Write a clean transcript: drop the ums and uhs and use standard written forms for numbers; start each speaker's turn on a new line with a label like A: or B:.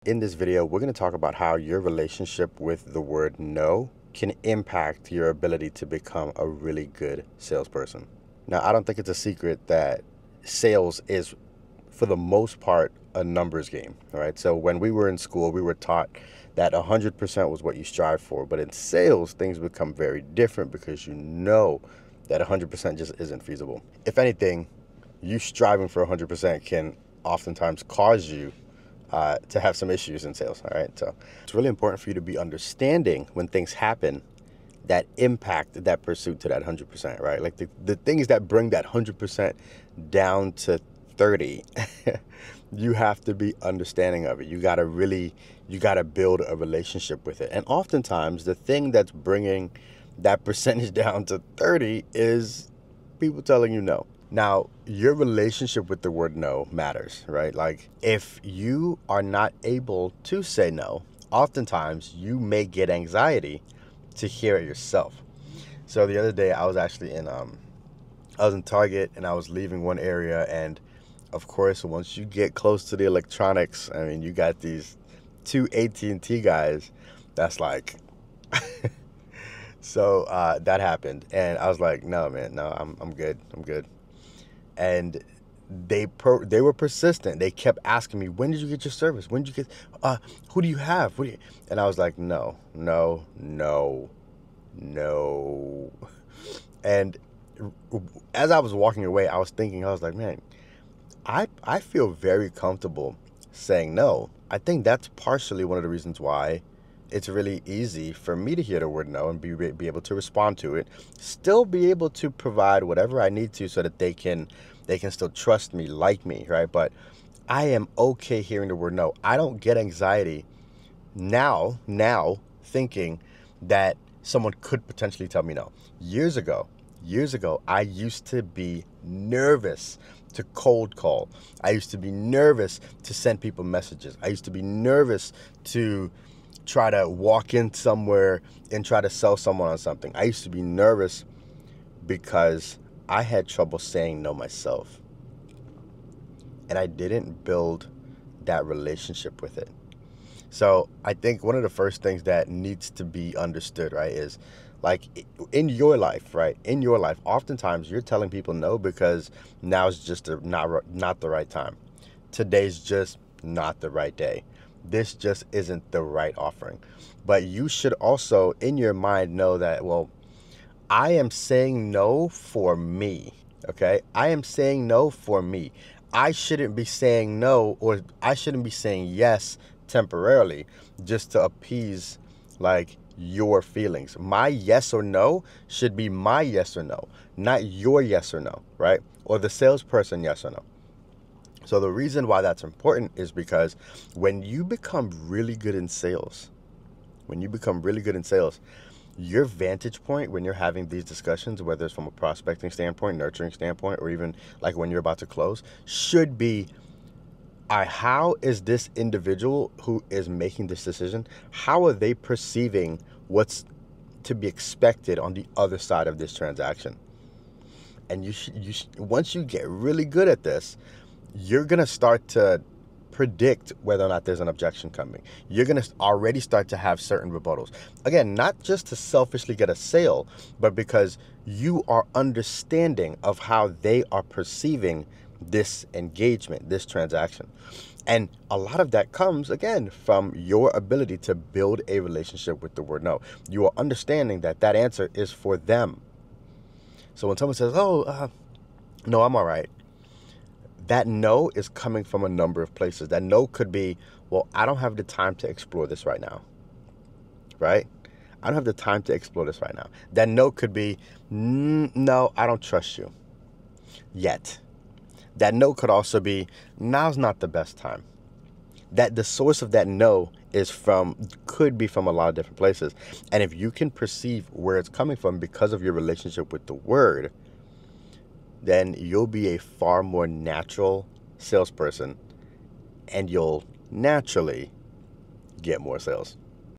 A: In this video, we're going to talk about how your relationship with the word no can impact your ability to become a really good salesperson. Now, I don't think it's a secret that sales is, for the most part, a numbers game, right? So when we were in school, we were taught that 100% was what you strive for. But in sales, things become very different because you know that 100% just isn't feasible. If anything, you striving for 100% can oftentimes cause you to have some issues in sales. All right. So it's really important for you to be understanding when things happen that impact that pursuit to that 100%, right? Like the things that bring that 100% down to 30, you have to be understanding of it. You got to build a relationship with it. And oftentimes the thing that's bringing that percentage down to 30 is people telling you no. Now, your relationship with the word no matters, right? Like if you are not able to say no, oftentimes you may get anxiety to hear it yourself. So the other day I was actually I was in Target and I was leaving one area, and of course, once you get close to the electronics, I mean, you got these two AT&T guys that's like so that happened, and I was like, no man, no, I'm good. And they were persistent. They kept asking me, when did you get your service? When did you get, who do you have? And I was like, no. And as I was walking away, I was thinking, I was like, man, I feel very comfortable saying no. I think that's partially one of the reasons why it's really easy for me to hear the word no and be able to respond to it, still be able to provide whatever I need to so that they can still trust me, like me, right? But I am okay hearing the word no. I don't get anxiety now thinking that someone could potentially tell me no. Years ago, I used to be nervous to cold call. I used to be nervous to send people messages. I used to be nervous to try to walk in somewhere and try to sell someone on something. I used to be nervous because I had trouble saying no myself. And I didn't build that relationship with it. So I think one of the first things that needs to be understood, right, is like in your life, right? In your life, oftentimes you're telling people no because now's just not the right time. Today's just not the right day. This just isn't the right offering. But you should also, in your mind, know that, well, I am saying no for me, okay? I am saying no for me. I shouldn't be saying no, or I shouldn't be saying yes temporarily just to appease like your feelings. My yes or no should be my yes or no, not your yes or no, right? Or the salesperson yes or no. So the reason why that's important is because when you become really good in sales, your vantage point when you're having these discussions, whether it's from a prospecting standpoint, nurturing standpoint, or even like when you're about to close, should be, how is this individual who is making this decision, how are they perceiving what's to be expected on the other side of this transaction? And once you get really good at this, you're going to start to predict whether or not there's an objection coming. You're going to already start to have certain rebuttals. Again, not just to selfishly get a sale, but because you are understanding of how they are perceiving this engagement, this transaction. And a lot of that comes, again, from your ability to build a relationship with the word no. You are understanding that that answer is for them. So when someone says, no, I'm all right, that no is coming from a number of places. That no could be, well, I don't have the time to explore this right now, right? I don't have the time to explore this right now. That no could be, no, I don't trust you yet. That no could also be, now's not the best time. That the source of that no could be from a lot of different places. And if you can perceive where it's coming from because of your relationship with the word, then you'll be a far more natural salesperson and you'll naturally get more sales.